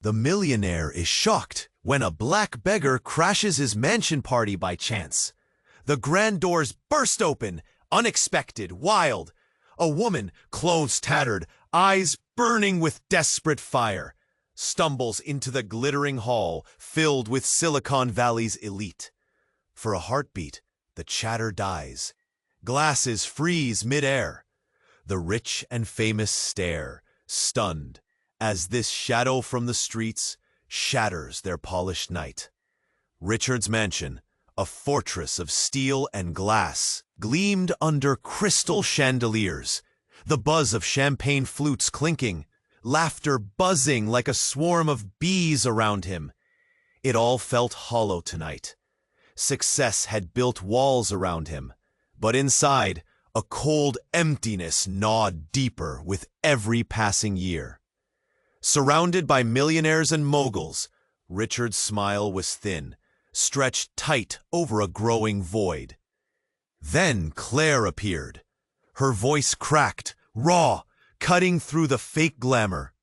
The millionaire is shocked when a black beggar crashes his mansion party by chance. The grand doors burst open, unexpected, wild. A woman, clothes tattered, eyes burning with desperate fire, stumbles into the glittering hall filled with Silicon Valley's elite. For a heartbeat, the chatter dies. Glasses freeze mid-air. The rich and famous stare, stunned, as this shadow from the streets shatters their polished night. Richard's mansion, a fortress of steel and glass, gleamed under crystal chandeliers, the buzz of champagne flutes clinking, laughter buzzing like a swarm of bees around him. It all felt hollow tonight. Success had built walls around him, but inside, a cold emptiness gnawed deeper with every passing year. Surrounded by millionaires and moguls, Richard's smile was thin, stretched tight over a growing void. Then Claire appeared. Her voice cracked, raw, cutting through the fake glamour.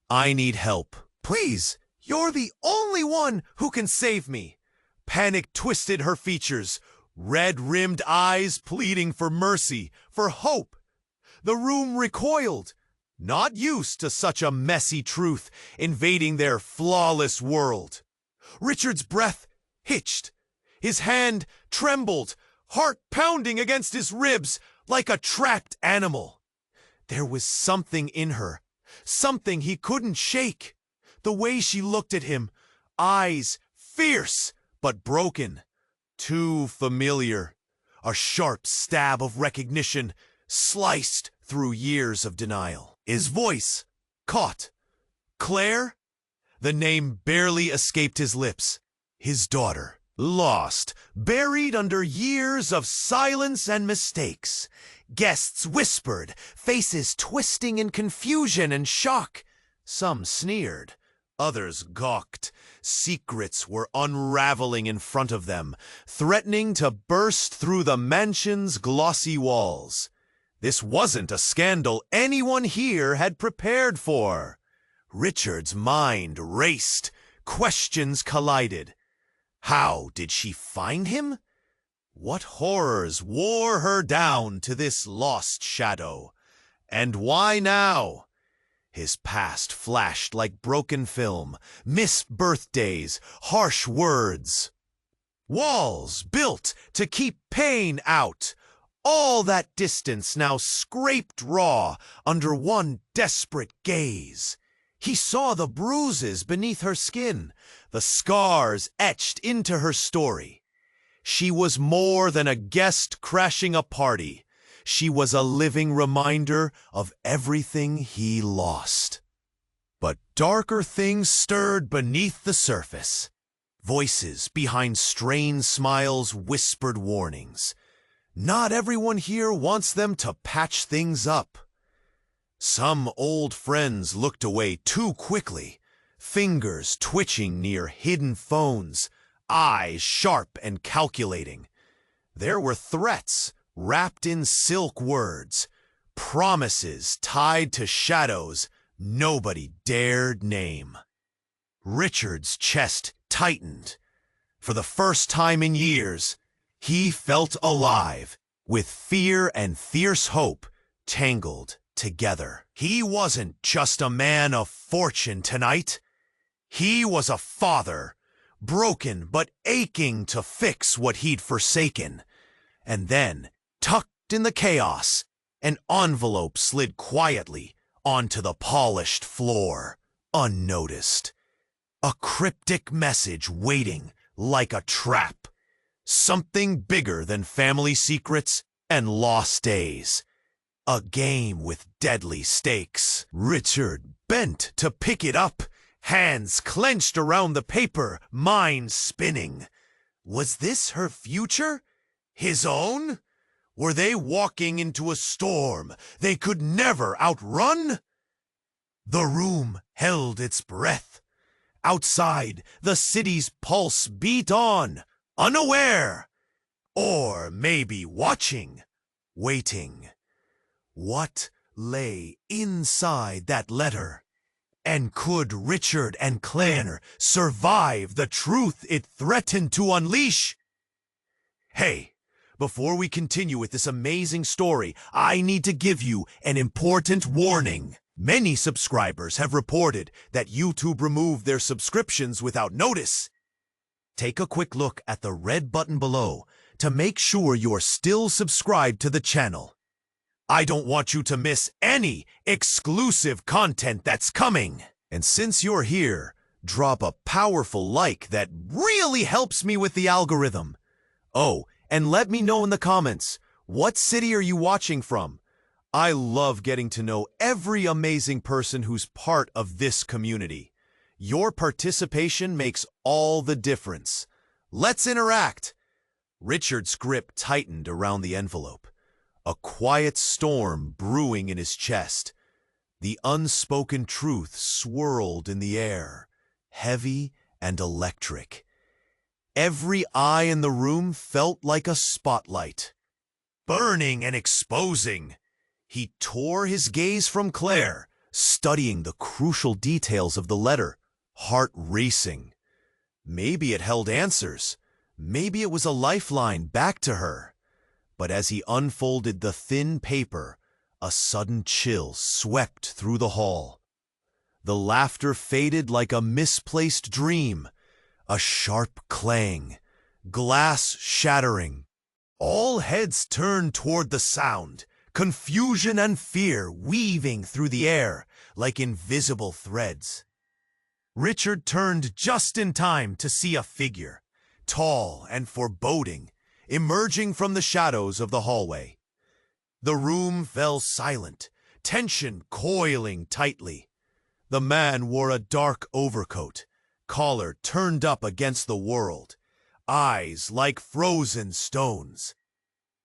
"I need help. Please, you're the only one who can save me." Panic twisted her features, red-rimmed eyes pleading for mercy, for hope. The room recoiled, not used to such a messy truth invading their flawless world. Richard's breath hitched. His hand trembled, heart pounding against his ribs like a trapped animal. There was something in her, something he couldn't shake. The way she looked at him, eyes fierce but broken, too familiar. A sharp stab of recognition sliced through years of denial. His voice caught. Claire? The name barely escaped his lips. His daughter, lost, buried under years of silence and mistakes. Guests whispered, faces twisting in confusion and shock. Some sneered, others gawked. Secrets were unraveling in front of them, threatening to burst through the mansion's glossy walls. This wasn't a scandal anyone here had prepared for. Richard's mind raced, questions collided. How did she find him? What horrors wore her down to this lost shadow? And why now? His past flashed like broken film, missed birthdays, harsh words. Walls built to keep pain out. All that distance now scraped raw under one desperate gaze. He saw the bruises beneath her skin, the scars etched into her story. She was more than a guest crashing a party. She was a living reminder of everything he lost. But darker things stirred beneath the surface. Voices behind strained smiles whispered warnings. Not everyone here wants them to patch things up. Some old friends looked away too quickly, fingers twitching near hidden phones, eyes sharp and calculating. There were threats wrapped in silk words, promises tied to shadows nobody dared name. Richard's chest tightened. For the first time in years, he felt alive, with fear and fierce hope tangled together. He wasn't just a man of fortune tonight. He was a father, broken but aching to fix what he'd forsaken. And then, tucked in the chaos, an envelope slid quietly onto the polished floor, unnoticed. A cryptic message waiting like a trap. Something bigger than family secrets and lost days. A game with deadly stakes. Richard bent to pick it up, hands clenched around the paper, mind spinning. Was this her future? His own? Were they walking into a storm they could never outrun? The room held its breath. Outside, the city's pulse beat on, unaware. Or maybe watching, waiting. What lay inside that letter? And could Richard and Claire survive the truth it threatened to unleash? Hey, before we continue with this amazing story, I need to give you an important warning. Many subscribers have reported that YouTube removed their subscriptions without notice. Take a quick look at the red button below to make sure you're still subscribed to the channel. I don't want you to miss any exclusive content that's coming. And since you're here, drop a powerful like that really helps me with the algorithm. Oh, and let me know in the comments, what city are you watching from? I love getting to know every amazing person who's part of this community. Your participation makes all the difference. Let's interact. Richard's grip tightened around the envelope. A quiet storm brewing in his chest. The unspoken truth swirled in the air, heavy and electric. Every eye in the room felt like a spotlight, burning and exposing. He tore his gaze from Claire, studying the crucial details of the letter, heart racing. Maybe it held answers. Maybe it was a lifeline back to her. But as he unfolded the thin paper, a sudden chill swept through the hall. The laughter faded like a misplaced dream. A sharp clang, glass shattering. All heads turned toward the sound, confusion and fear weaving through the air like invisible threads. Richard turned just in time to see a figure, tall and foreboding, emerging from the shadows of the hallway. The room fell silent, tension coiling tightly. The man wore a dark overcoat, collar turned up against the world, eyes like frozen stones.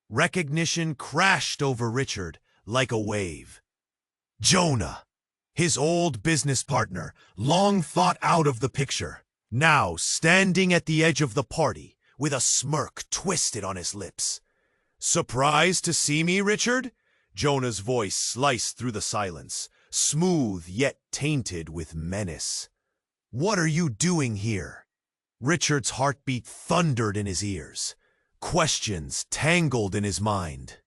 Recognition crashed over Richard like a wave. Jonah, his old business partner, long thought out of the picture, now standing at the edge of the party with a smirk twisted on his lips. "Surprised to see me, Richard?" Jonah's voice sliced through the silence, smooth yet tainted with menace. "What are you doing here?" Richard's heartbeat thundered in his ears. Questions tangled in his mind.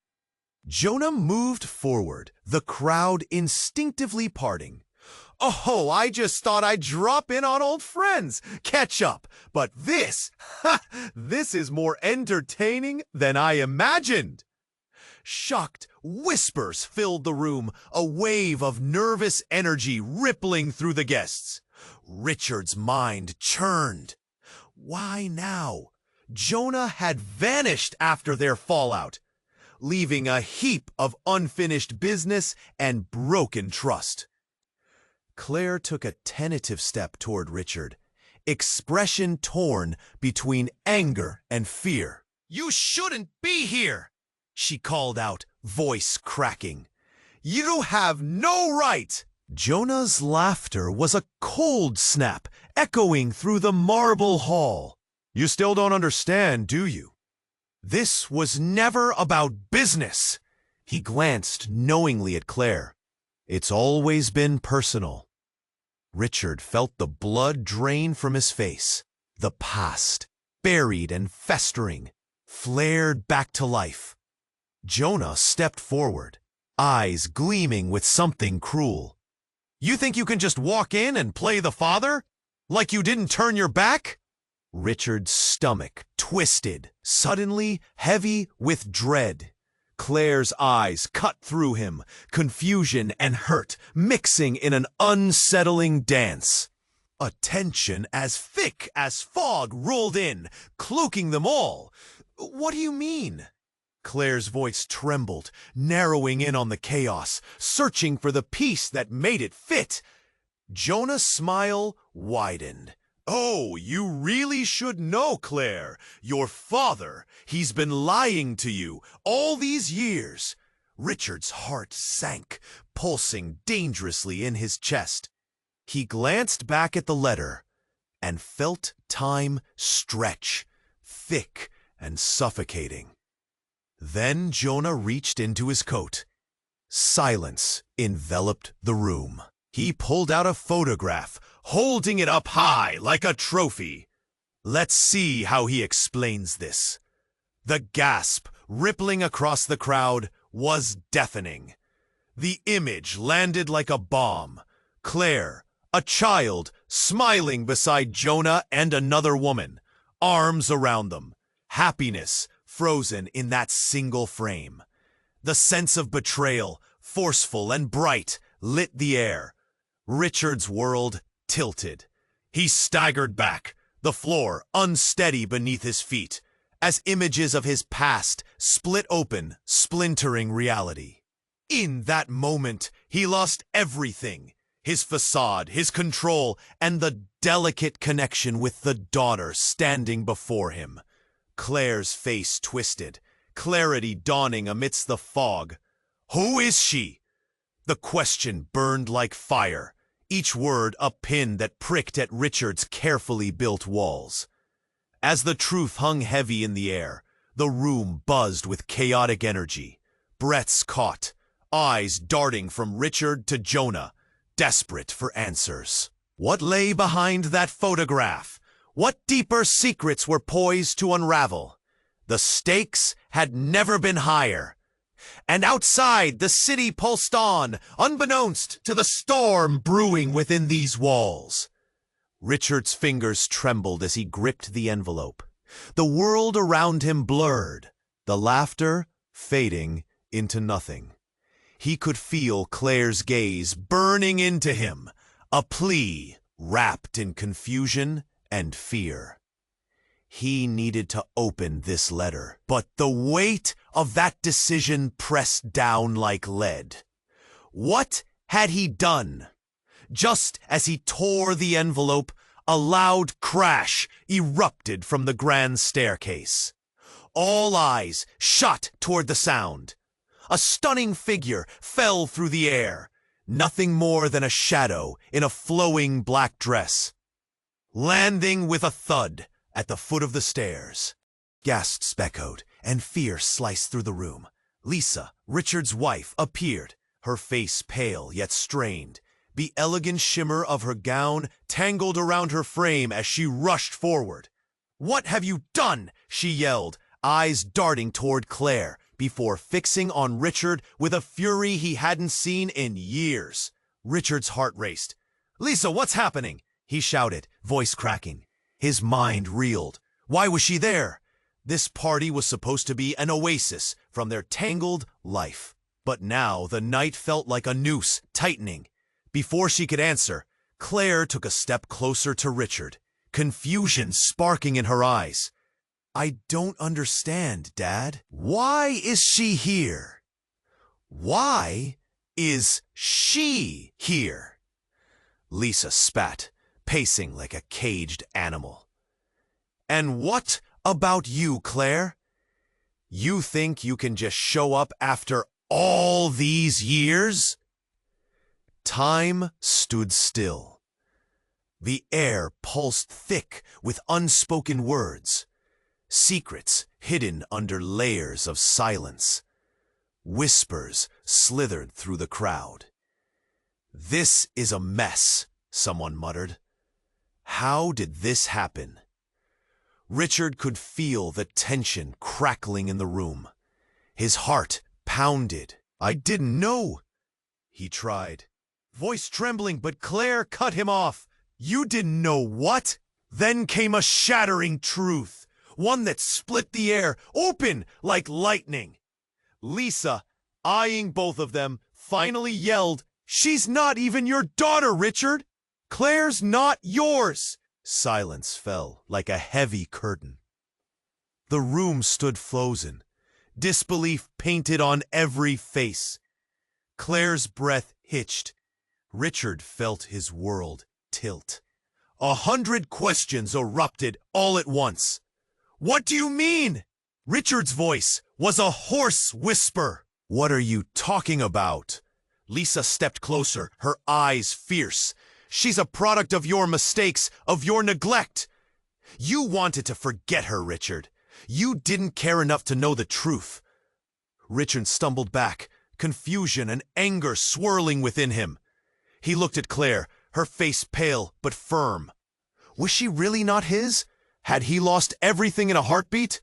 Jonah moved forward, the crowd instinctively parting. "Oh, I just thought I'd drop in on old friends, catch up. But this is more entertaining than I imagined." Shocked whispers filled the room, a wave of nervous energy rippling through the guests. Richard's mind churned. Why now? Jonah had vanished after their fallout, leaving a heap of unfinished business and broken trust. Claire took a tentative step toward Richard, expression torn between anger and fear. "You shouldn't be here," she called out, voice cracking. "You have no right." Jonah's laughter was a cold snap, echoing through the marble hall. "You still don't understand, do you? This was never about business." He glanced knowingly at Claire. "It's always been personal." Richard felt the blood drain from his face. The past, buried and festering, flared back to life. Jonah stepped forward, eyes gleaming with something cruel. "You think you can just walk in and play the father? Like you didn't turn your back?" Richard's stomach twisted, suddenly heavy with dread. Claire's eyes cut through him, confusion and hurt mixing in an unsettling dance. A tension as thick as fog rolled in, cloaking them all. "What do you mean?" Claire's voice trembled, narrowing in on the chaos, searching for the piece that made it fit. Jonah's smile widened. "Oh, you really should know, Claire. Your father, he's been lying to you all these years." Richard's heart sank, pulsing dangerously in his chest. He glanced back at the letter and felt time stretch, thick and suffocating. Then Jonah reached into his coat. Silence enveloped the room. He pulled out a photograph, holding it up high like a trophy. Let's see how he explains this. The gasp rippling across the crowd was deafening. The image landed like a bomb. Claire, a child, smiling beside Jonah and another woman, arms around them, happiness frozen in that single frame. The sense of betrayal, forceful and bright, lit the air. Richard's world tilted. He staggered back, the floor unsteady beneath his feet, as images of his past split open, splintering reality. In that moment, he lost everything. His facade, his control, and the delicate connection with the daughter standing before him. Claire's face twisted, clarity dawning amidst the fog. Who is she? The question burned like fire, each word a pin that pricked at Richard's carefully built walls. As the truth hung heavy in the air, the room buzzed with chaotic energy. Breaths caught, eyes darting from Richard to Jonah, desperate for answers. What lay behind that photograph? What deeper secrets were poised to unravel? The stakes had never been higher. And outside, the city pulsed on, unbeknownst to the storm brewing within these walls. Richard's fingers trembled as he gripped the envelope. The world around him blurred, the laughter fading into nothing. He could feel Claire's gaze burning into him, a plea wrapped in confusion and fear. He needed to open this letter, but the weight of that decision pressed down like lead. What had he done? Just as he tore the envelope, a loud crash erupted from the grand staircase. All eyes shot toward the sound. A stunning figure fell through the air, nothing more than a shadow in a flowing black dress. Landing with a thud at the foot of the stairs. Gasps echoed, and fear sliced through the room. Lisa, Richard's wife, appeared, her face pale yet strained, the elegant shimmer of her gown tangled around her frame as she rushed forward. "What have you done?" she yelled, eyes darting toward Claire, before fixing on Richard with a fury he hadn't seen in years. Richard's heart raced. "Lisa, what's happening?" he shouted, voice cracking. His mind reeled. Why was she there? This party was supposed to be an oasis from their tangled life. But now the night felt like a noose, tightening. Before she could answer, Claire took a step closer to Richard, confusion sparking in her eyes. "I don't understand, Dad. Why is she here? Why is she here?" Lisa spat, pacing like a caged animal. "And what about you, Claire? You think you can just show up after all these years?" Time stood still. The air pulsed thick with unspoken words, secrets hidden under layers of silence. Whispers slithered through the crowd. "This is a mess," someone muttered. "How did this happen?" Richard could feel the tension crackling in the room. His heart pounded. "I didn't know," he tried, voice trembling, but Claire cut him off. "You didn't know what?" Then came a shattering truth, one that split the air open like lightning. Lisa, eyeing both of them, finally yelled, "She's not even your daughter, Richard! Claire's not yours!" Silence fell like a heavy curtain. The room stood frozen, disbelief painted on every face. Claire's breath hitched. Richard felt his world tilt. 100 questions erupted all at once. "What do you mean?" Richard's voice was a hoarse whisper. "What are you talking about?" Lisa stepped closer, her eyes fierce. "She's a product of your mistakes, of your neglect. You wanted to forget her, Richard. You didn't care enough to know the truth." Richard stumbled back, confusion and anger swirling within him. He looked at Claire, her face pale but firm. Was she really not his? Had he lost everything in a heartbeat?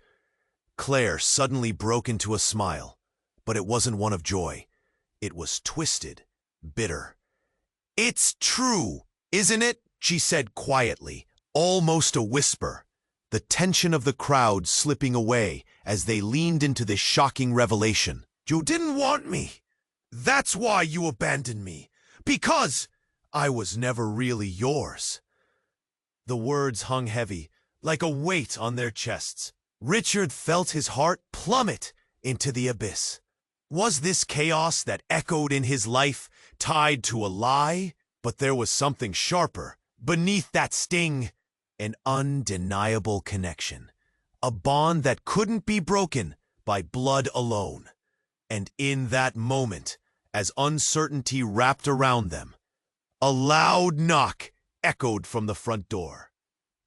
Claire suddenly broke into a smile, but it wasn't one of joy. It was twisted, bitter. "It's true, isn't it?" she said quietly, almost a whisper, the tension of the crowd slipping away as they leaned into this shocking revelation. "You didn't want me. That's why you abandoned me. Because I was never really yours." The words hung heavy, like a weight on their chests. Richard felt his heart plummet into the abyss. Was this chaos that echoed in his life tied to a lie? But there was something sharper beneath that sting, an undeniable connection, a bond that couldn't be broken by blood alone. And in that moment, as uncertainty wrapped around them, a loud knock echoed from the front door.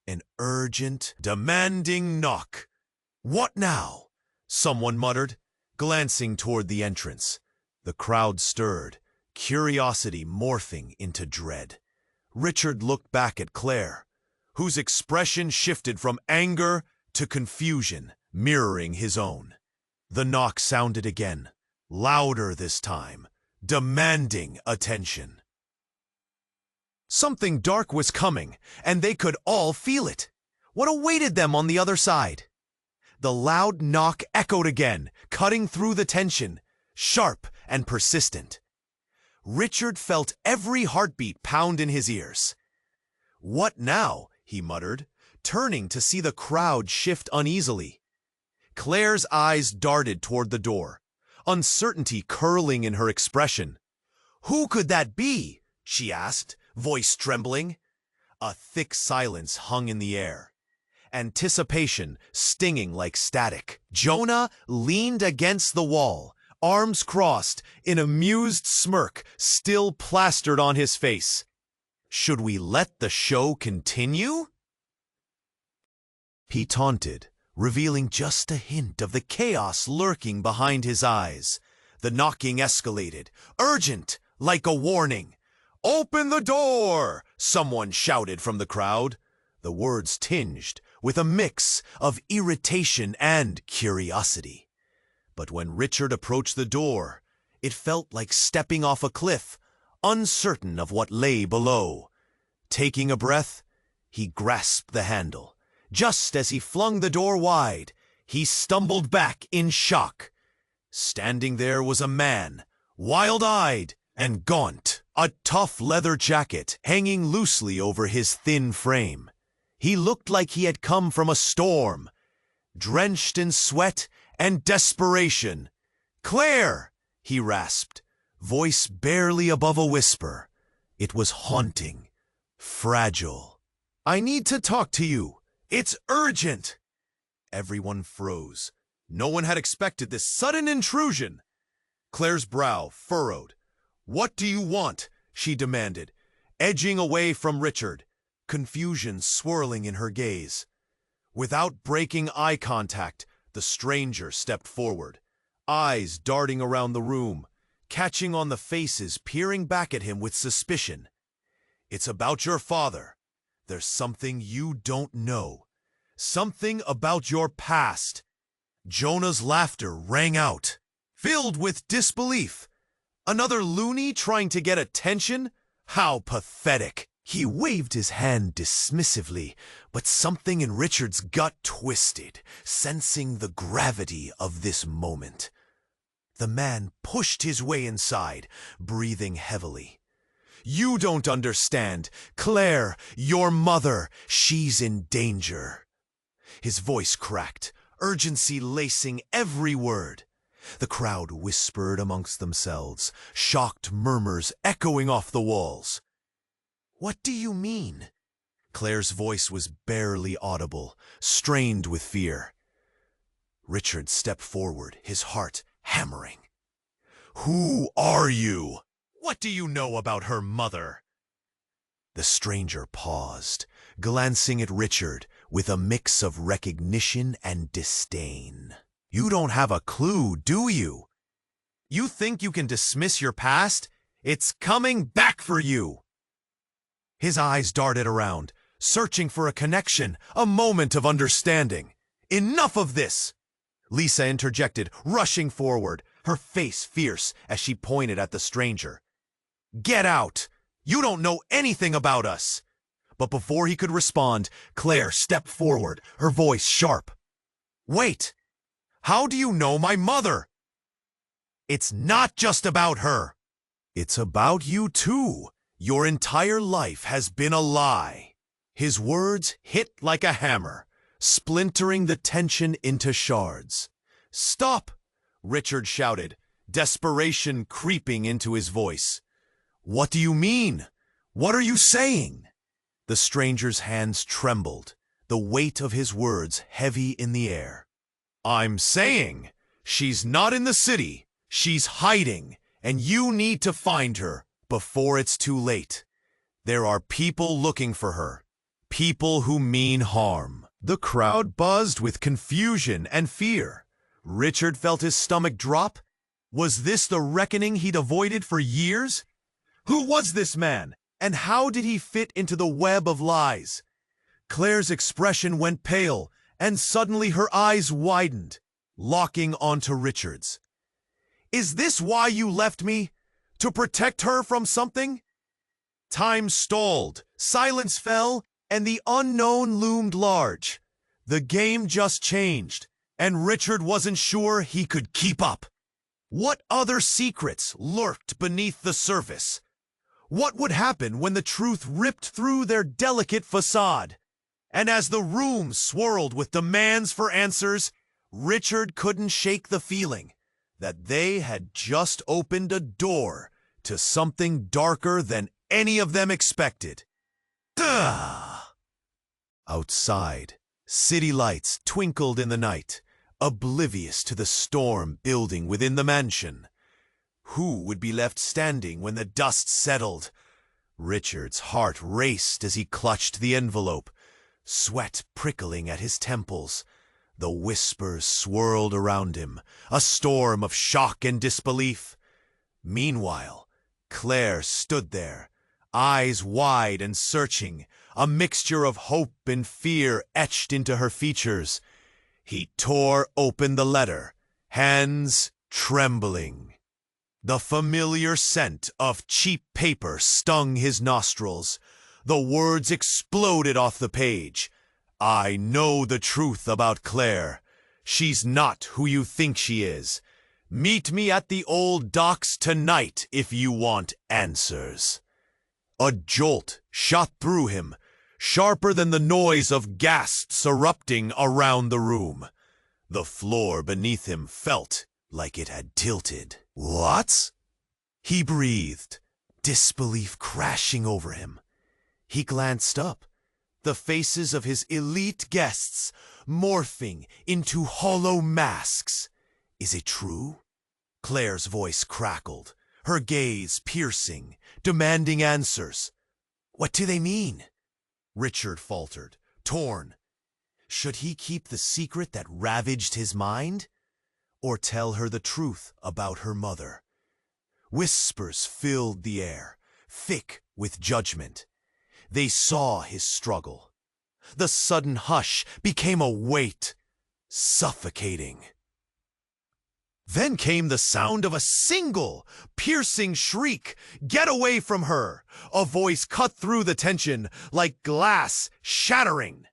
An urgent, demanding knock. "What now?" someone muttered, glancing toward the entrance. The crowd stirred, curiosity morphing into dread. Richard looked back at Claire, whose expression shifted from anger to confusion, mirroring his own. The knock sounded again, louder this time, demanding attention. Something dark was coming, and they could all feel it. What awaited them on the other side? The loud knock echoed again, cutting through the tension, sharp and persistent. Richard felt every heartbeat pound in his ears. "What now?" he muttered, turning to see the crowd shift uneasily. Claire's eyes darted toward the door, uncertainty curling in her expression. "Who could that be?" she asked, voice trembling. A thick silence hung in the air, anticipation stinging like static. Jonah leaned against the wall, arms crossed, an amused smirk still plastered on his face. "Should we let the show continue?" He taunted, revealing just a hint of the chaos lurking behind his eyes. The knocking escalated, urgent, like a warning. "Open the door!" someone shouted from the crowd, the words tinged with a mix of irritation and curiosity. But when Richard approached the door, it felt like stepping off a cliff, uncertain of what lay below. Taking a breath, he grasped the handle. Just as he flung the door wide, he stumbled back in shock. Standing there was a man, wild-eyed and gaunt, a tough leather jacket hanging loosely over his thin frame. He looked like he had come from a storm, drenched in sweat and desperation. "Claire!" he rasped, voice barely above a whisper. It was haunting, fragile. "I need to talk to you. It's urgent." Everyone froze. No one had expected this sudden intrusion. Claire's brow furrowed. "What do you want?" she demanded, edging away from Richard, confusion swirling in her gaze. Without breaking eye contact, the stranger stepped forward, eyes darting around the room, catching on the faces peering back at him with suspicion. "It's about your father. There's something you don't know. Something about your past." Jonah's laughter rang out, filled with disbelief. Another loony trying to get attention? How pathetic. He waved his hand dismissively, but something in Richard's gut twisted, sensing the gravity of this moment. The man pushed his way inside, breathing heavily. "You don't understand. Claire, your mother, she's in danger." His voice cracked, urgency lacing every word. The crowd whispered amongst themselves, shocked murmurs echoing off the walls. "What do you mean?" Claire's voice was barely audible, strained with fear. Richard stepped forward, his heart hammering. "Who are you? What do you know about her mother?" The stranger paused, glancing at Richard with a mix of recognition and disdain. "You don't have a clue, do you? You think you can dismiss your past It's coming back for you. His eyes darted around, searching for a connection, a moment of understanding. Enough of this! Lisa interjected, rushing forward, her face fierce as she pointed at the stranger. Get out! You don't know anything about us! But before he could respond, Claire stepped forward, her voice sharp. Wait! How do you know my mother? It's not just about her. It's about you too. Your entire life has been a lie. His words hit like a hammer, splintering the tension into shards. Stop! Richard shouted, desperation creeping into his voice. What do you mean? What are you saying? The stranger's hands trembled, the weight of his words heavy in the air. I'm saying she's not in the city. She's hiding, and you need to find her before it's too late. There are people looking for her, people who mean harm. The crowd buzzed with confusion and fear. Richard felt his stomach drop. Was this the reckoning he'd avoided for years? Who was this man, and how did he fit into the web of lies? Claire's expression went pale, and suddenly her eyes widened, locking onto Richard's. Is this why you left me? To protect her from something? Time stalled, silence fell, and the unknown loomed large. The game just changed, and Richard wasn't sure he could keep up. What other secrets lurked beneath the surface? What would happen when the truth ripped through their delicate facade? And as the room swirled with demands for answers, Richard couldn't shake the feeling that they had just opened a door to something darker than any of them expected. Duh! Outside, city lights twinkled in the night, oblivious to the storm building within the mansion. Who would be left standing when the dust settled? Richard's heart raced as he clutched the envelope, sweat prickling at his temples. The whispers swirled around him, a storm of shock and disbelief. Meanwhile, Claire stood there, eyes wide and searching, a mixture of hope and fear etched into her features. He tore open the letter, hands trembling. The familiar scent of cheap paper stung his nostrils. The words exploded off the page. I know the truth about Claire. She's not who you think she is. Meet me at the old docks tonight if you want answers. A jolt shot through him, sharper than the noise of gasps erupting around the room. The floor beneath him felt like it had tilted. What? He breathed, disbelief crashing over him. He glanced up, the faces of his elite guests morphing into hollow masks. Is it true? Claire's voice crackled, her gaze piercing, demanding answers. What do they mean? Richard faltered, torn. Should he keep the secret that ravaged his mind? Or tell her the truth about her mother? Whispers filled the air, thick with judgment. They saw his struggle. The sudden hush became a weight, suffocating. Then came the sound of a single, piercing shriek. Get away from her! A voice cut through the tension like glass shattering.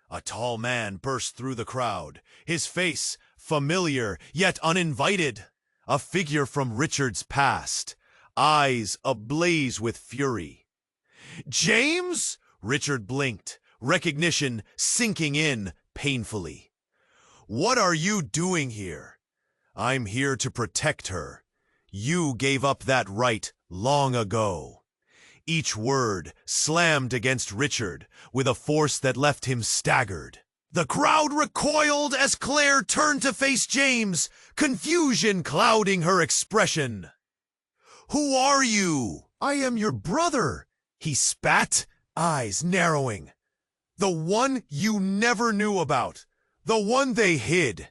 A tall man burst through the crowd, his face familiar yet uninvited. A figure from Richard's past, eyes ablaze with fury. James? Richard blinked, recognition sinking in painfully. What are you doing here? I'm here to protect her. You gave up that right long ago. Each word slammed against Richard with a force that left him staggered. The crowd recoiled as Claire turned to face James, confusion clouding her expression. Who are you? I am your brother, he spat, eyes narrowing. The one you never knew about, the one they hid.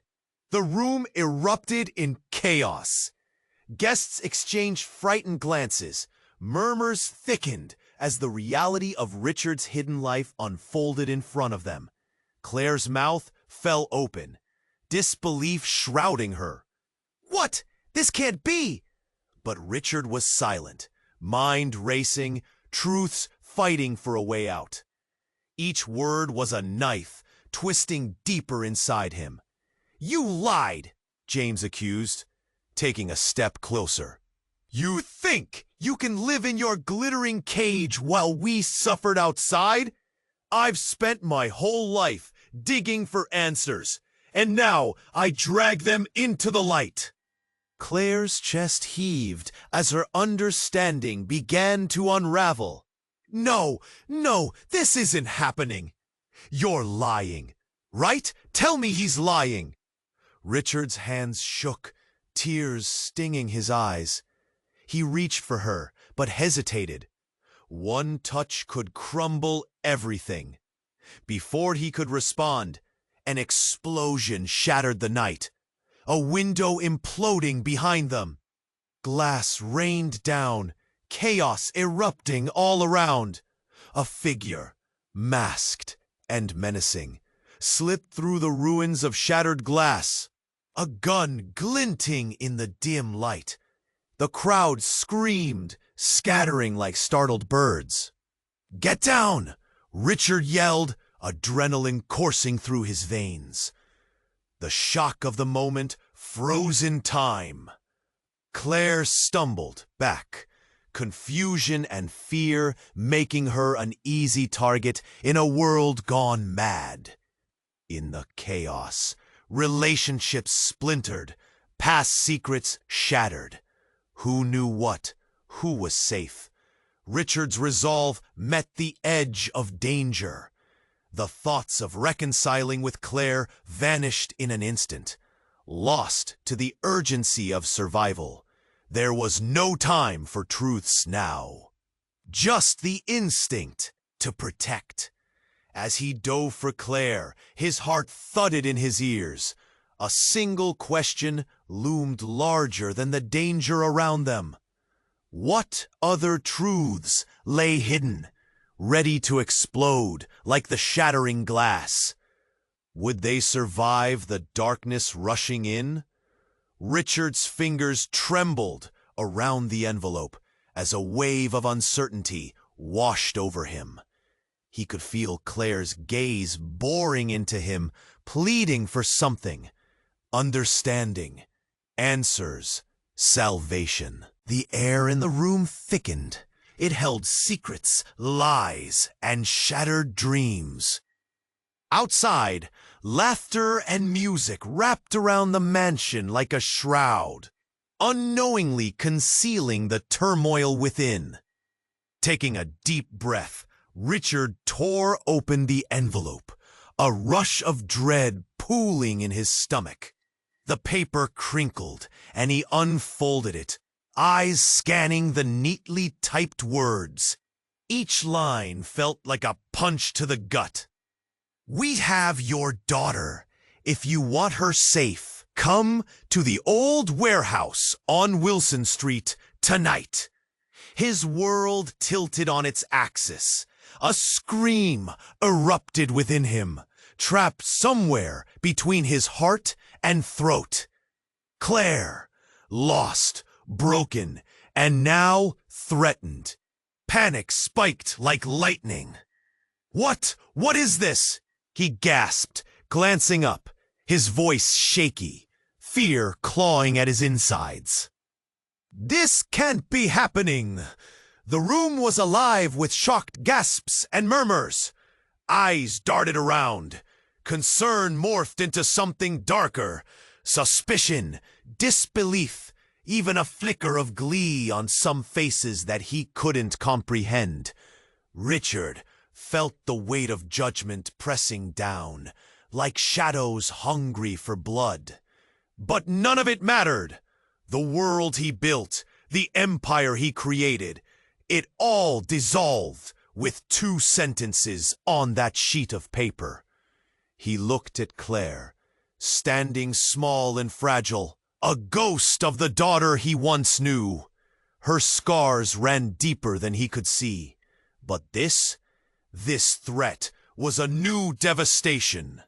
The room erupted in chaos. Guests exchanged frightened glances. Murmurs thickened as the reality of Richard's hidden life unfolded in front of them. Claire's mouth fell open, disbelief shrouding her. "What? This can't be!" But Richard was silent, mind racing, truths fighting for a way out. Each word was a knife, twisting deeper inside him. "You lied," James accused, taking a step closer. "You think you can live in your glittering cage while we suffered outside? I've spent my whole life digging for answers, and now I drag them into the light." Claire's chest heaved as her understanding began to unravel. No, this isn't happening. You're lying, right? Tell me he's lying." Richard's hands shook, tears stinging his eyes. He reached for her, but hesitated. One touch could crumble everything. Before he could respond, an explosion shattered the night. A window imploding behind them. Glass rained down, chaos erupting all around. A figure, masked and menacing, slipped through the ruins of shattered glass. A gun glinting in the dim light. The crowd screamed, scattering like startled birds. "Get down!" Richard yelled, adrenaline coursing through his veins. The shock of the moment frozen time. Claire stumbled back, confusion and fear making her an easy target in a world gone mad. In the chaos, relationships splintered, past secrets shattered. Who knew what? Who was safe? Richard's resolve met the edge of danger. The thoughts of reconciling with Claire vanished in an instant, lost to the urgency of survival. There was no time for truths now. Just the instinct to protect. As he dove for Claire, his heart thudded in his ears. A single question loomed larger than the danger around them. What other truths lay hidden, ready to explode like the shattering glass? Would they survive the darkness rushing in? Richard's fingers trembled around the envelope as a wave of uncertainty washed over him. He could feel Claire's gaze boring into him, pleading for something. Understanding, answers, salvation. The air in the room thickened. It held secrets, lies, and shattered dreams. Outside, laughter and music wrapped around the mansion like a shroud, unknowingly concealing the turmoil within. Taking a deep breath, Richard tore open the envelope, a rush of dread pooling in his stomach. The paper crinkled, and he unfolded it, eyes scanning the neatly typed words. Each line felt like a punch to the gut. "We have your daughter. If you want her safe, come to the old warehouse on Wilson Street tonight." His world tilted on its axis. A scream erupted within him, trapped somewhere between his heart and throat. Claire, lost, broken, and now threatened. Panic spiked like lightning. What is this?" he gasped, glancing up, his voice shaky, fear clawing at his insides. "This can't be happening." The room was alive with shocked gasps and murmurs. Eyes darted around. Concern morphed into something darker. Suspicion, disbelief, even a flicker of glee on some faces that he couldn't comprehend. Richard felt the weight of judgment pressing down, like shadows hungry for blood. But none of it mattered. The world he built, the empire he created, it all dissolved with 2 sentences on that sheet of paper. He looked at Claire, standing small and fragile, a ghost of the daughter he once knew. Her scars ran deeper than he could see. But this threat was a new devastation.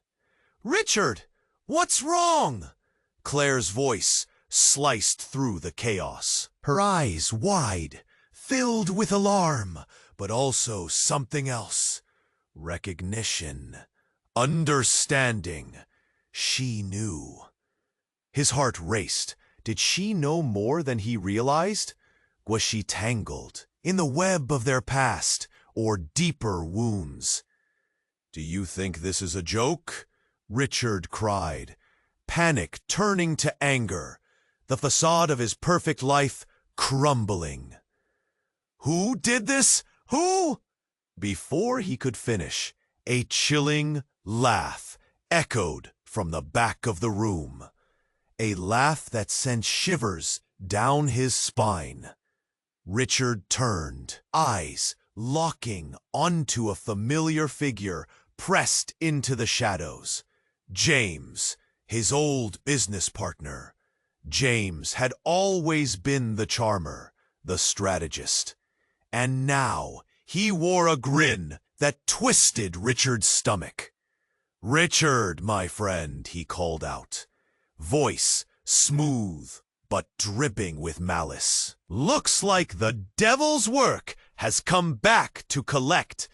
"Richard, what's wrong?" Claire's voice sliced through the chaos. Her eyes wide, filled with alarm, but also something else. Recognition. Understanding. She knew. His heart raced. Did she know more than he realized? Was she tangled in the web of their past or deeper wounds? "Do you think this is a joke?" Richard cried, panic turning to anger, the facade of his perfect life crumbling. "Who did this? Who?" Before he could finish, a chilling laugh echoed from the back of the room, a laugh that sent shivers down his spine. Richard turned, eyes locking onto a familiar figure pressed into the shadows. James, his old business partner. James had always been the charmer, the strategist. And now he wore a grin that twisted Richard's stomach. "Richard, my friend," he called out, voice smooth but dripping with malice. "Looks like the devil's work has come back to collect,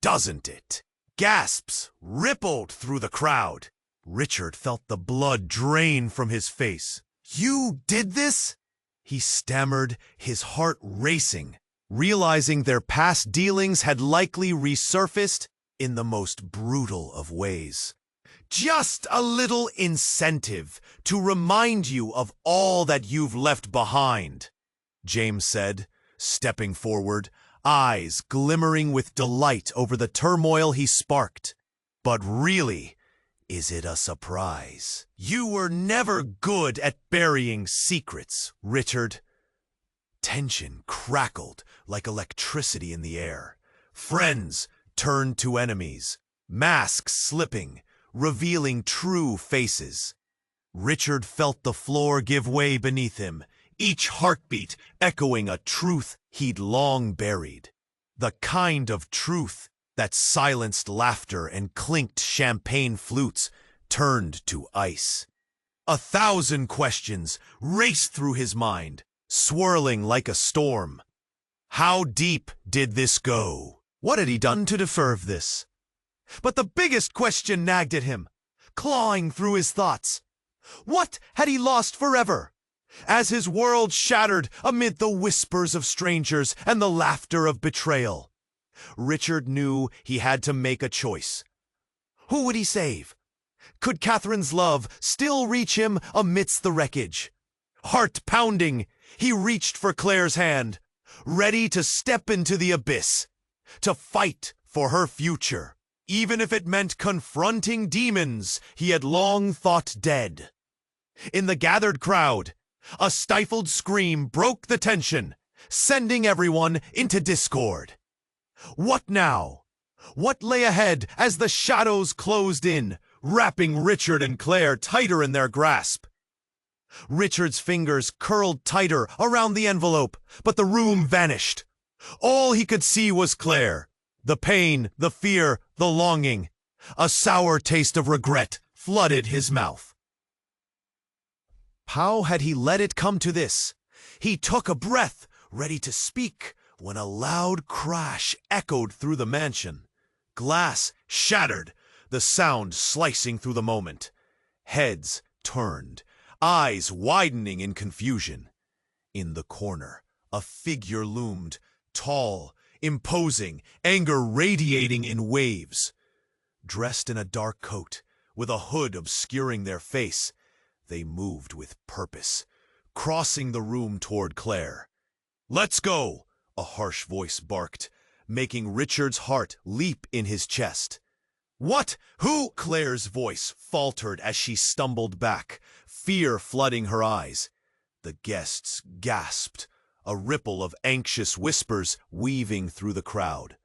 doesn't it?" Gasps rippled through the crowd. Richard felt the blood drain from his face. "You did this?" he stammered, his heart racing, realizing their past dealings had likely resurfaced in the most brutal of ways. "Just a little incentive to remind you of all that you've left behind," James said, stepping forward, eyes glimmering with delight over the turmoil he sparked. "But really, is it a surprise? You were never good at burying secrets, Richard." Tension crackled like electricity in the air. Friends turned to enemies, masks slipping, revealing true faces. Richard felt the floor give way beneath him, each heartbeat echoing a truth he'd long buried. The kind of truth that silenced laughter and clinked champagne flutes turned to ice. 1,000 questions raced through his mind, swirling like a storm. How deep did this go? What had he done to deserve this? But the biggest question nagged at him, clawing through his thoughts. What had he lost forever? As his world shattered amid the whispers of strangers and the laughter of betrayal, Richard knew he had to make a choice. Who would he save? Could Catherine's love still reach him amidst the wreckage? Heart pounding, he reached for Claire's hand, ready to step into the abyss, to fight for her future, even if it meant confronting demons he had long thought dead. In the gathered crowd, a stifled scream broke the tension, sending everyone into discord. What now? What lay ahead as the shadows closed in, wrapping Richard and Claire tighter in their grasp? Richard's fingers curled tighter around the envelope, but the room vanished. All he could see was Claire. The pain, the fear, the longing. A sour taste of regret flooded his mouth. How had he let it come to this? He took a breath, ready to speak, when a loud crash echoed through the mansion. Glass shattered, the sound slicing through the moment. Heads turned, eyes widening in confusion. In the corner, a figure loomed, tall, imposing, anger radiating in waves. Dressed in a dark coat, with a hood obscuring their face, they moved with purpose, crossing the room toward Claire. "Let's go!" a harsh voice barked, making Richard's heart leap in his chest. "What? Who?" Claire's voice faltered as she stumbled back, fear flooding her eyes. The guests gasped, a ripple of anxious whispers weaving through the crowd.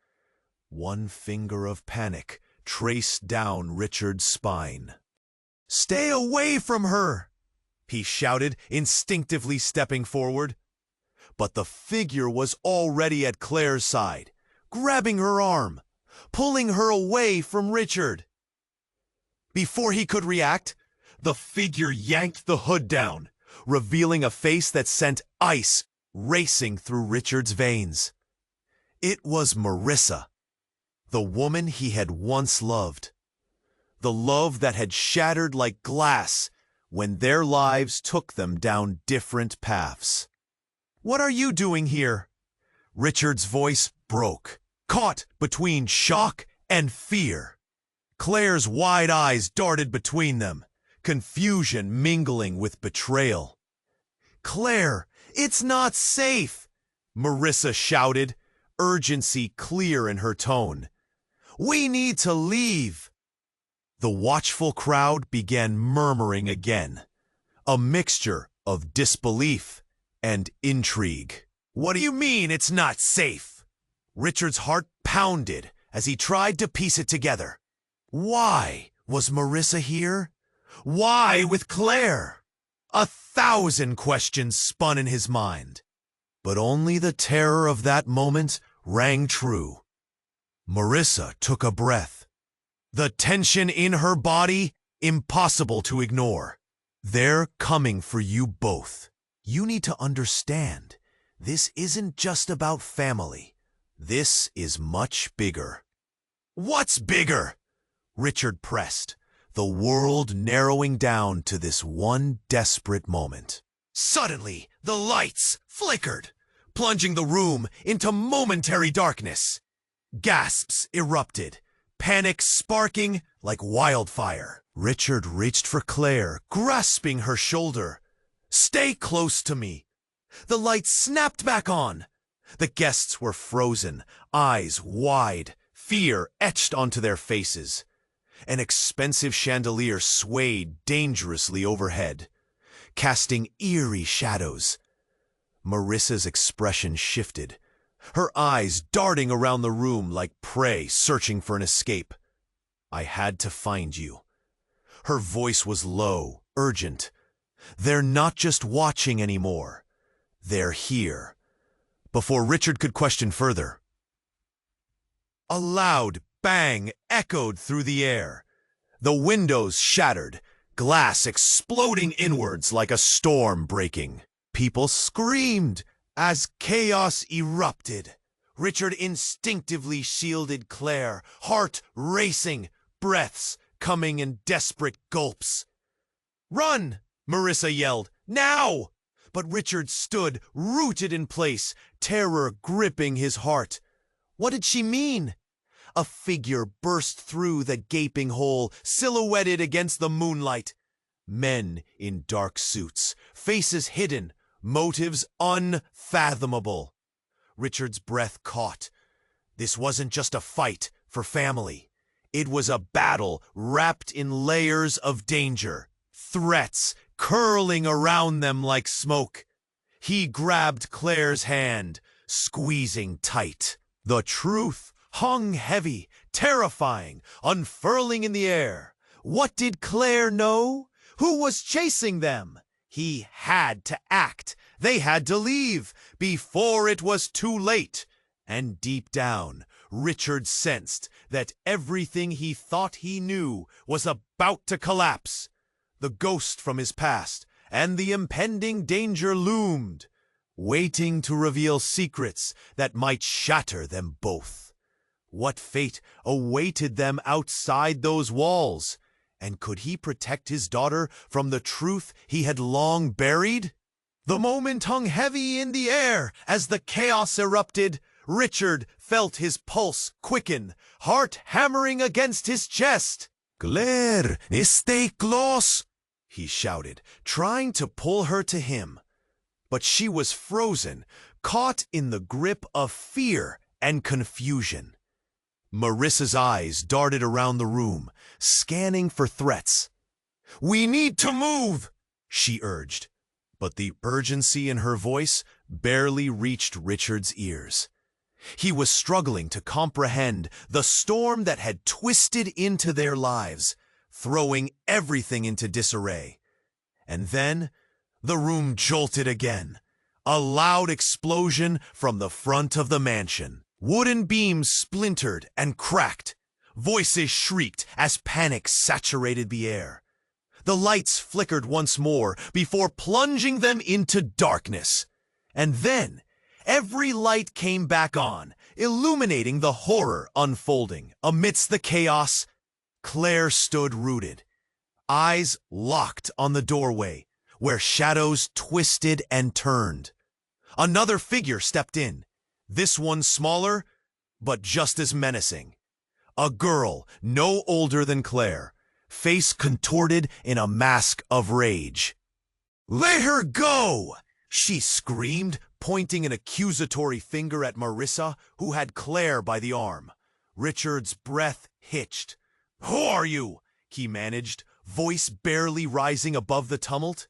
One finger of panic traced down Richard's spine. "Stay away from her!" he shouted, instinctively stepping forward. But the figure was already at Claire's side, grabbing her arm, pulling her away from Richard. Before he could react, the figure yanked the hood down, revealing a face that sent ice racing through Richard's veins. It was Marissa, the woman he had once loved. The love that had shattered like glass when their lives took them down different paths. "What are you doing here?" Richard's voice broke, caught between shock and fear. Claire's wide eyes darted between them, confusion mingling with betrayal. "Claire, it's not safe!" Marissa shouted, urgency clear in her tone. "We need to leave!" The watchful crowd began murmuring again, a mixture of disbelief and intrigue. "What do you mean it's not safe?" Richard's heart pounded as he tried to piece it together. Why was Marissa here? Why with Claire? 1,000 questions spun in his mind, but only the terror of that moment rang true. Marissa took a breath, the tension in her body impossible to ignore. "They're coming for you both. You need to understand, this isn't just about family. This is much bigger." "What's bigger?" Richard pressed, the world narrowing down to this one desperate moment. Suddenly, the lights flickered, plunging the room into momentary darkness. Gasps erupted, panic sparking like wildfire. Richard reached for Claire, grasping her shoulder. "Stay close to me." The lights snapped back on. The guests were frozen, eyes wide, fear etched onto their faces. An expensive chandelier swayed dangerously overhead, casting eerie shadows. Marissa's expression shifted, her eyes darting around the room like prey searching for an escape. "I had to find you." Her voice was low, urgent. "They're not just watching anymore. They're here." Before Richard could question further, a loud bang echoed through the air. The windows shattered, glass exploding inwards like a storm breaking. People screamed as chaos erupted. Richard instinctively shielded Claire, heart racing, breaths coming in desperate gulps. "Run!" Marissa yelled. "Now!" But Richard stood, rooted in place, terror gripping his heart. What did she mean? A figure burst through the gaping hole, silhouetted against the moonlight. Men in dark suits, faces hidden, motives unfathomable. Richard's breath caught. This wasn't just a fight for family. It was a battle wrapped in layers of danger, threats curling around them like smoke. He grabbed Claire's hand, squeezing tight. The truth hung heavy, terrifying, unfurling in the air. What did Claire know? Who was chasing them? He had to act. They had to leave before it was too late. And deep down, Richard sensed that everything he thought he knew was about to collapse. The ghost from his past and the impending danger loomed, waiting to reveal secrets that might shatter them both. What fate awaited them outside those walls? And could he protect his daughter from the truth he had long buried? The moment hung heavy in the air as the chaos erupted. Richard felt his pulse quicken, heart hammering against his chest. "Claire, stay close!" he shouted, trying to pull her to him. But she was frozen, caught in the grip of fear and confusion. Marissa's eyes darted around the room, scanning for threats. "We need to move," she urged, but the urgency in her voice barely reached Richard's ears. He was struggling to comprehend the storm that had twisted into their lives, throwing everything into disarray. And then The room jolted again. A loud explosion from the front of the mansion. Wooden beams splintered and cracked. Voices shrieked as panic saturated the air. The lights flickered once more before plunging them into darkness. And then, every light came back on, illuminating the horror unfolding. Amidst the chaos, Claire stood rooted, eyes locked on the doorway, where shadows twisted and turned. Another figure stepped in, this one smaller, but just as menacing. A girl no older than Claire, face contorted in a mask of rage. "Let her go!" she screamed, pointing an accusatory finger at Marissa, who had Claire by the arm. Richard's breath hitched. "Who are you?" he managed, voice barely rising above the tumult.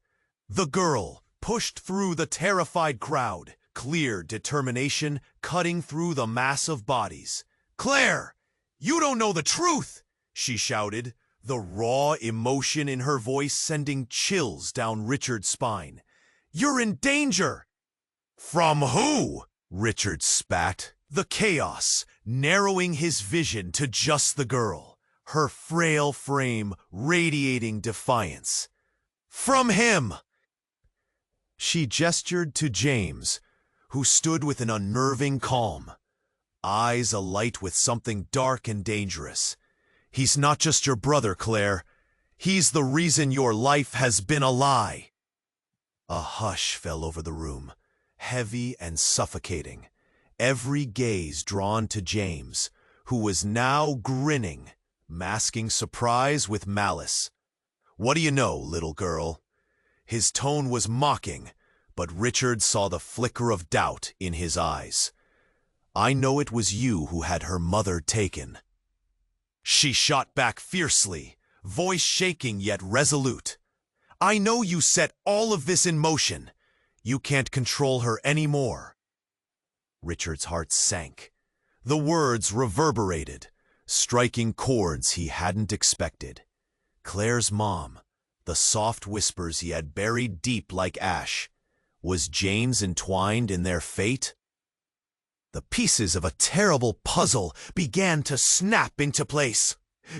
The girl pushed through the terrified crowd, clear determination cutting through the mass of bodies. "Claire, you don't know the truth!" she shouted, the raw emotion in her voice sending chills down Richard's spine. "You're in danger!" "From who?" Richard spat, the chaos narrowing his vision to just the girl, her frail frame radiating defiance. "From him!" She gestured to James, who stood with an unnerving calm, eyes alight with something dark and dangerous. "He's not just your brother, Claire. He's the reason your life has been a lie." A hush fell over the room, heavy and suffocating, every gaze drawn to James, who was now grinning, masking surprise with malice. "What do you know, little girl?" His tone was mocking, but Richard saw the flicker of doubt in his eyes. "I know it was you who had her mother taken." She shot back fiercely, voice shaking yet resolute. "I know you set all of this in motion. You can't control her anymore." Richard's heart sank. The words reverberated, striking chords he hadn't expected. Claire's mom, the soft whispers he had buried deep like ash. Was James entwined in their fate? The pieces of a terrible puzzle began to snap into place.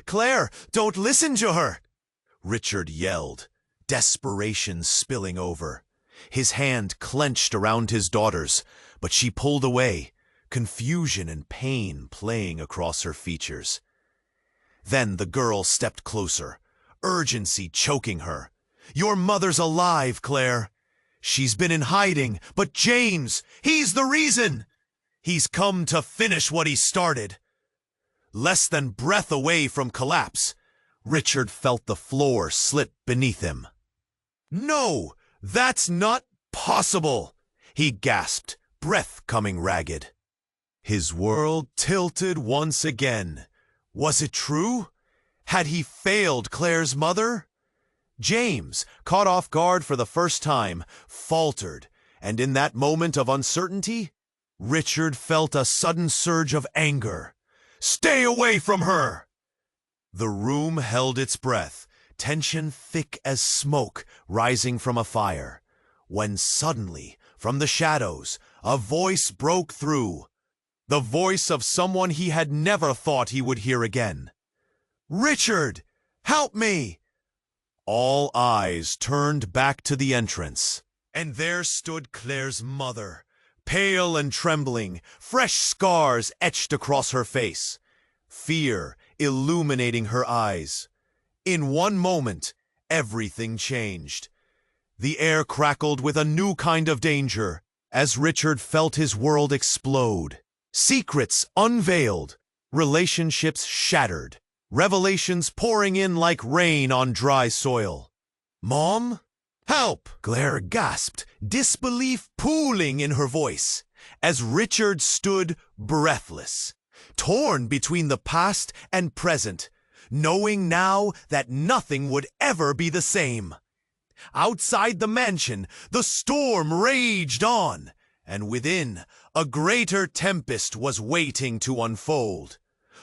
"Claire, don't listen to her!" Richard yelled, desperation spilling over. His hand clenched around his daughter's, but she pulled away, confusion and pain playing across her features. Then the girl stepped closer, urgency choking her. "Your mother's alive, Claire. She's been in hiding, but James, he's the reason! He's come to finish what he started." Less than breath away from collapse, Richard felt the floor slip beneath him. "No, that's not possible!" he gasped, breath coming ragged. His world tilted once again. Was it true? Had he failed Claire's mother? James, caught off guard for the first time, faltered, and in that moment of uncertainty, Richard felt a sudden surge of anger. "Stay away from her!" The room held its breath, tension thick as smoke rising from a fire, when suddenly, from the shadows, a voice broke through. The voice of someone he had never thought he would hear again. "Richard, help me!" All eyes turned back to the entrance, and there stood Claire's mother, pale and trembling, fresh scars etched across her face, fear illuminating her eyes. In one moment, everything changed. The air crackled with a new kind of danger as Richard felt his world explode. Secrets unveiled, relationships shattered, revelations pouring in like rain on dry soil. "Mom? Help!" Claire gasped, disbelief pooling in her voice, as Richard stood breathless, torn between the past and present, knowing now that nothing would ever be the same. Outside the mansion, the storm raged on, and within, a greater tempest was waiting to unfold.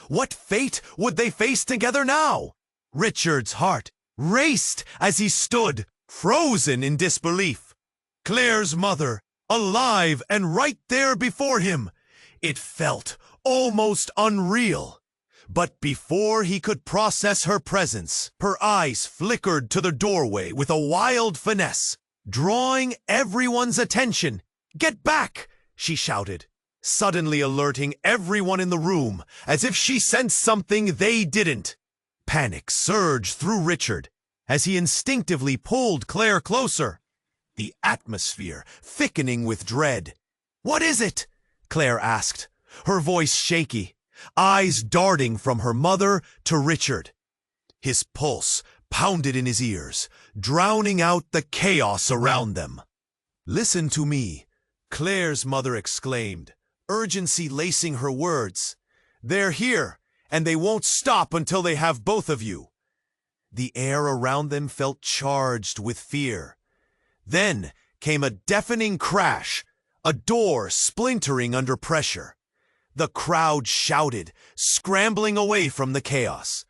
What fate would they face together now? Richard's heart raced as he stood, frozen in disbelief. Claire's mother, alive and right there before him. It felt almost unreal. But before he could process her presence, her eyes flickered to the doorway with a wild finesse, drawing everyone's attention. "Get back!" she shouted, suddenly alerting everyone in the room as if she sensed something they didn't. Panic surged through Richard as he instinctively pulled Claire closer, the atmosphere thickening with dread. "What is it?" Claire asked, her voice shaky, eyes darting from her mother to Richard. His pulse pounded in his ears, drowning out the chaos around them. "Listen to me," Claire's mother exclaimed, urgency lacing her words. "They're here, and they won't stop until they have both of you." The air around them felt charged with fear. Then came a deafening crash, a door splintering under pressure. The crowd shouted, scrambling away from the chaos.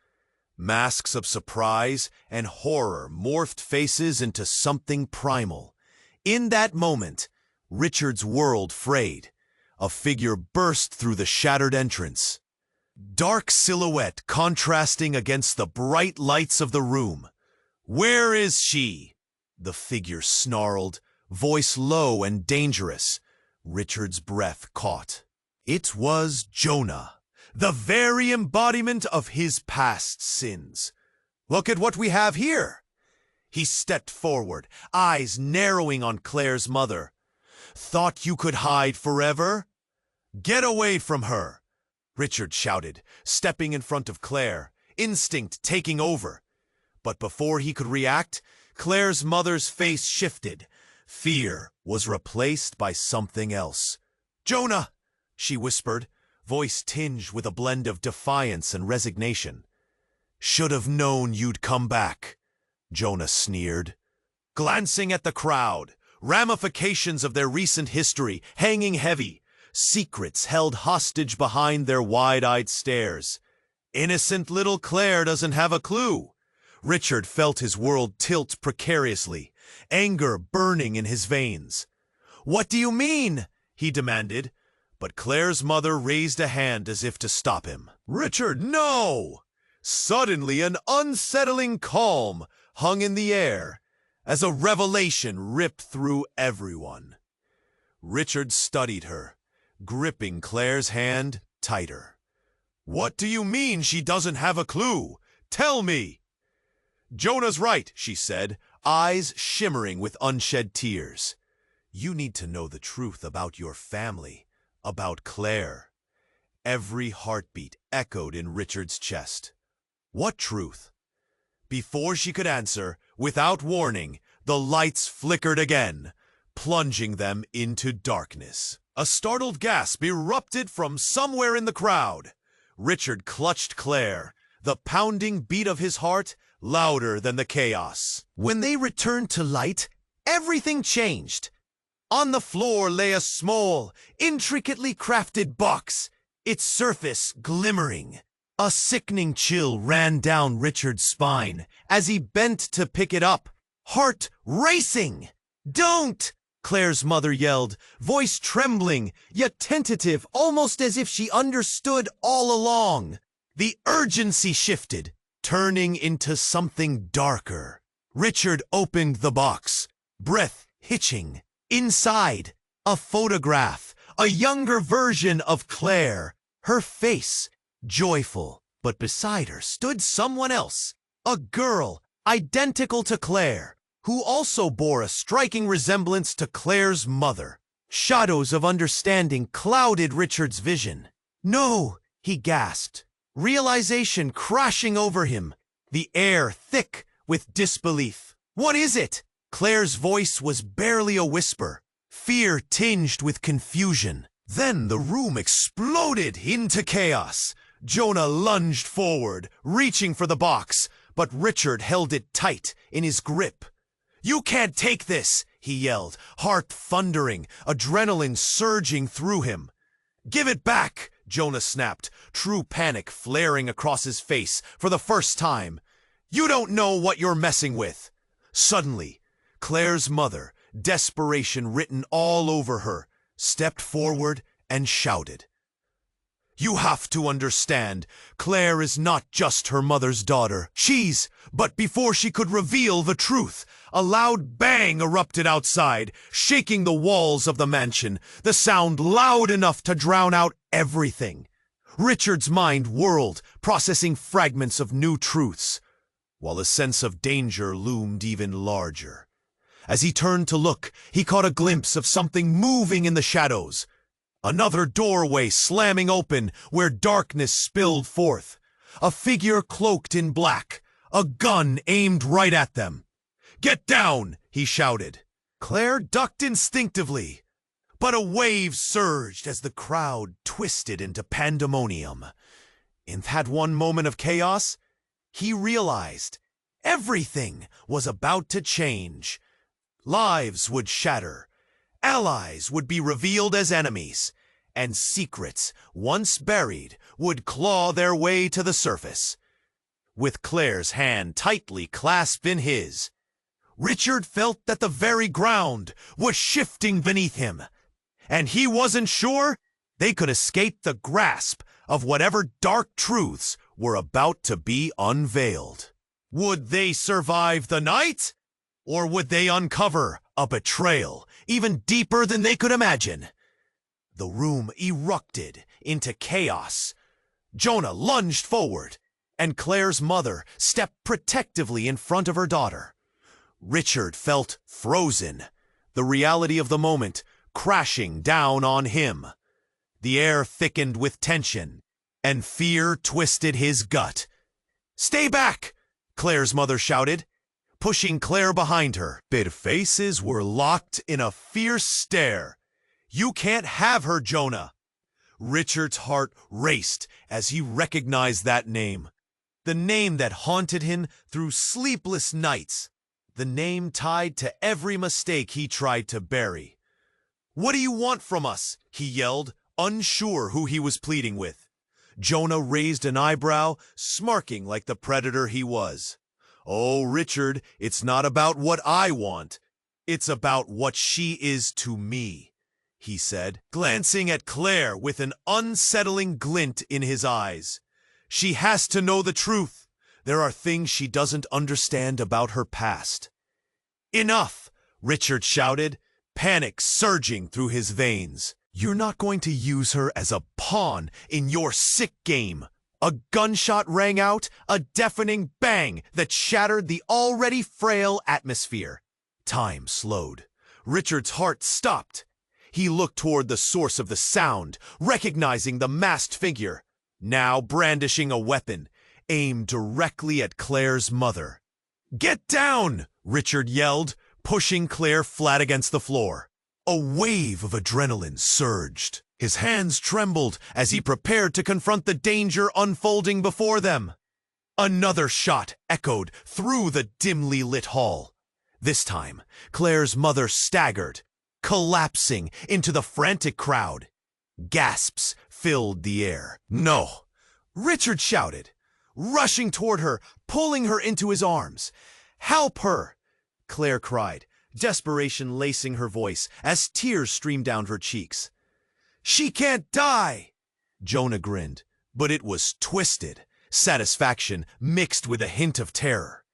Masks of surprise and horror morphed faces into something primal. In that moment, Richard's world frayed. A figure burst through the shattered entrance. Dark silhouette contrasting against the bright lights of the room. "Where is she?" the figure snarled, voice low and dangerous. Richard's breath caught. It was Jonah, the very embodiment of his past sins. "Look at what we have here." He stepped forward, eyes narrowing on Claire's mother. "Thought you could hide forever? Get away from her!" Richard shouted, stepping in front of Claire, instinct taking over. But before he could react, Claire's mother's face shifted. Fear was replaced by something else. "Jonah!" she whispered, voice tinged with a blend of defiance and resignation. "Should have known you'd come back," Jonah sneered. Glancing at the crowd, ramifications of their recent history hanging heavy, secrets held hostage behind their wide-eyed stares. Innocent little Claire doesn't have a clue. Richard felt his world tilt precariously, anger burning in his veins. "What do you mean?" he demanded, but Claire's mother raised a hand as if to stop him. "Richard, no!" Suddenly an unsettling calm hung in the air as a revelation ripped through everyone. Richard studied her, gripping Claire's hand tighter. "What do you mean she doesn't have a clue? Tell me!" "Jonah's right," she said, eyes shimmering with unshed tears. "You need to know the truth about your family, about Claire." Every heartbeat echoed in Richard's chest. What truth? Before she could answer, without warning, the lights flickered again, plunging them into darkness. A startled gasp erupted from somewhere in the crowd. Richard clutched Claire, the pounding beat of his heart louder than the chaos. When they returned to light, everything changed. On the floor lay a small, intricately crafted box, its surface glimmering. A sickening chill ran down Richard's spine as he bent to pick it up, heart racing. "Don't!" Claire's mother yelled, voice trembling, yet tentative, almost as if she understood all along. The urgency shifted, turning into something darker. Richard opened the box, breath hitching. Inside, a photograph, a younger version of Claire, her face joyful, but beside her stood someone else, a girl identical to Claire, who also bore a striking resemblance to Claire's mother. Shadows of understanding clouded Richard's vision. "No," he gasped, realization crashing over him, the air thick with disbelief. "What is it?" Claire's voice was barely a whisper, fear tinged with confusion. Then the room exploded into chaos. Jonah lunged forward, reaching for the box, but Richard held it tight in his grip. "You can't take this," he yelled, heart thundering, adrenaline surging through him. "Give it back," Jonah snapped, true panic flaring across his face for the first time. "You don't know what you're messing with." Suddenly, Claire's mother, desperation written all over her, stepped forward and shouted, "You have to understand, Claire is not just her mother's daughter. But before she could reveal the truth, a loud bang erupted outside, shaking the walls of the mansion, the sound loud enough to drown out everything. Richard's mind whirled, processing fragments of new truths, while a sense of danger loomed even larger. As he turned to look, he caught a glimpse of something moving in the shadows. Another doorway slamming open where darkness spilled forth. A figure cloaked in black, a gun aimed right at them. "Get down!" he shouted. Claire ducked instinctively, but a wave surged as the crowd twisted into pandemonium. In that one moment of chaos, he realized everything was about to change. Lives would shatter, allies would be revealed as enemies, and secrets, once buried, would claw their way to the surface. With Claire's hand tightly clasped in his, Richard felt that the very ground was shifting beneath him, and he wasn't sure they could escape the grasp of whatever dark truths were about to be unveiled. Would they survive the night? Or would they uncover a betrayal even deeper than they could imagine? The room erupted into chaos. Jonah lunged forward, and Claire's mother stepped protectively in front of her daughter. Richard felt frozen, the reality of the moment crashing down on him. The air thickened with tension, and fear twisted his gut. "Stay back!" Claire's mother shouted, pushing Claire behind her. Their faces were locked in a fierce stare. "You can't have her, Jonah!" Richard's heart raced as he recognized that name. The name that haunted him through sleepless nights. The name tied to every mistake he tried to bury. "What do you want from us?" he yelled, unsure who he was pleading with. Jonah raised an eyebrow, smirking like the predator he was. "Oh, Richard, it's not about what I want. It's about what she is to me," he said, glancing at Claire with an unsettling glint in his eyes. "She has to know the truth. There are things she doesn't understand about her past." "Enough!" Richard shouted, panic surging through his veins. "You're not going to use her as a pawn in your sick game." A gunshot rang out, a deafening bang that shattered the already frail atmosphere. Time slowed. Richard's heart stopped. He looked toward the source of the sound, recognizing the masked figure, now brandishing a weapon, aimed directly at Claire's mother. "Get down!" Richard yelled, pushing Claire flat against the floor. A wave of adrenaline surged. His hands trembled as he prepared to confront the danger unfolding before them. Another shot echoed through the dimly lit hall. This time, Claire's mother staggered, collapsing into the frantic crowd. Gasps filled the air. "No!" Richard shouted, rushing toward her, pulling her into his arms. "Help her!" Claire cried, desperation lacing her voice as tears streamed down her cheeks. "She can't die!" Jonah grinned, but it was twisted, satisfaction mixed with a hint of terror.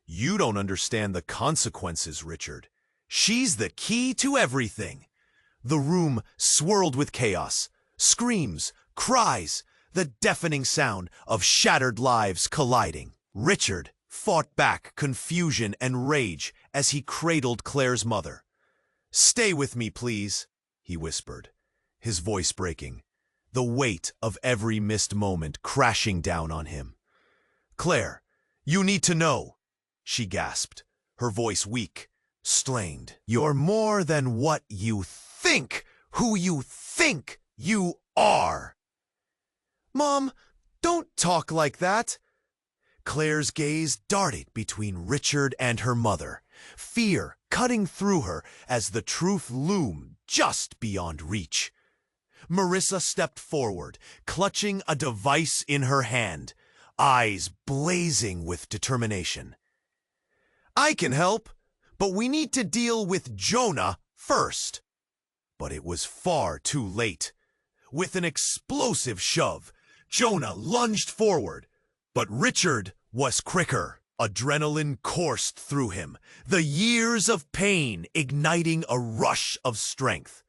"You don't understand the consequences, Richard. She's the key to everything." The room swirled with chaos, screams, cries, the deafening sound of shattered lives colliding. Richard fought back confusion and rage as he cradled Claire's mother. "Stay with me, please," he whispered, his voice breaking, the weight of every missed moment crashing down on him. "Claire, you need to know," she gasped, her voice weak, strained. "You're more than what you think, who you think you are." "Mom, don't talk like that." Claire's gaze darted between Richard and her mother, fear cutting through her as the truth loomed just beyond reach. Marissa stepped forward, clutching a device in her hand, eyes blazing with determination. "I can help. but we need to deal with Jonah first. But it was far too late. With an explosive shove, Jonah lunged forward, but Richard was quicker. Adrenaline coursed through him, the years of pain igniting a rush of strength.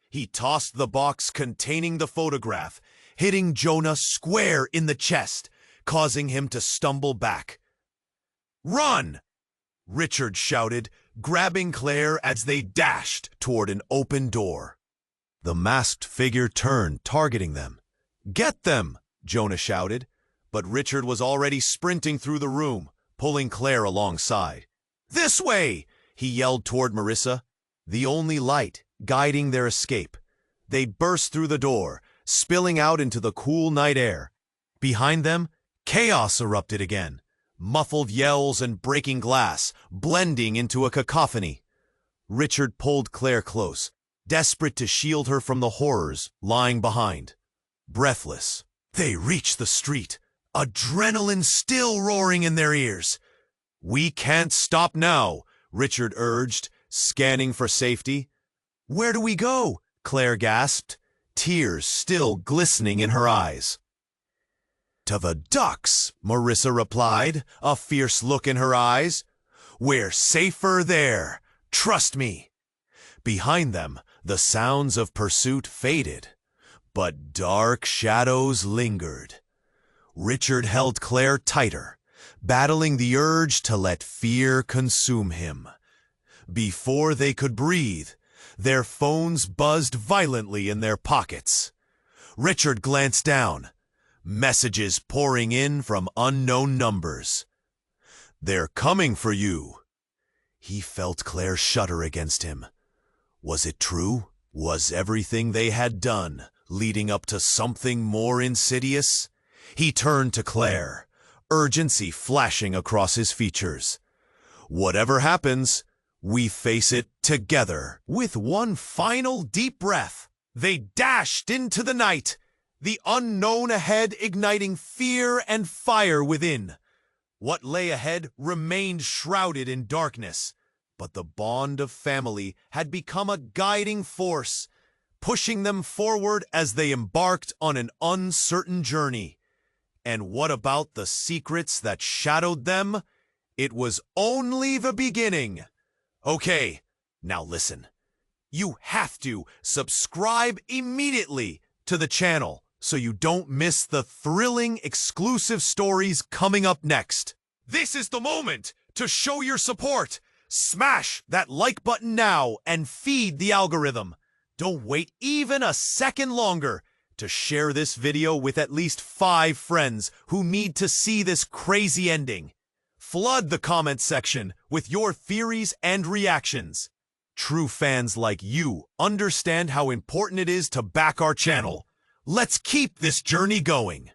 He tossed the box containing the photograph, hitting Jonah square in the chest, causing him to stumble back. "Run!" Richard shouted, grabbing Claire as they dashed toward an open door. The masked figure turned, targeting them. "Get them!" Jonah shouted, but Richard was already sprinting through the room, pulling Claire alongside. "This way!" he yelled toward Marissa, the only light guiding their escape. They burst through the door, spilling out into the cool night air. Behind them, chaos erupted again. Muffled yells and breaking glass, blending into a cacophony. Richard pulled Claire close, desperate to shield her from the horrors lying behind. Breathless, they reached the street, adrenaline still roaring in their ears. "We can't stop now," Richard urged, scanning for safety. "Where do we go?" Claire gasped, tears still glistening in her eyes. "To the ducks," Marissa replied, a fierce look in her eyes. "We're safer there, trust me." Behind them, the sounds of pursuit faded, but dark shadows lingered. Richard held Claire tighter, battling the urge to let fear consume him. Before they could breathe, their phones buzzed violently in their pockets. Richard glanced down. Messages pouring in from unknown numbers. "They're coming for you." He felt Claire shudder against him. Was it true? Was everything they had done leading up to something more insidious? He turned to Claire, urgency flashing across his features. "Whatever happens, we face it together." With one final deep breath, they dashed into the night, the unknown ahead igniting fear and fire within. What lay ahead remained shrouded in darkness, but the bond of family had become a guiding force, pushing them forward as they embarked on an uncertain journey. And what about the secrets that shadowed them? It was only the beginning. Okay, now listen. You have to subscribe immediately to the channel so you don't miss the thrilling exclusive stories coming up next. This is the moment to show your support. Smash that like button now and feed the algorithm. Don't wait even a second longer to share this video with at least 5 friends who need to see this crazy ending. Flood the comment section with your theories and reactions. True fans like you understand how important it is to back our channel. Let's keep this journey going.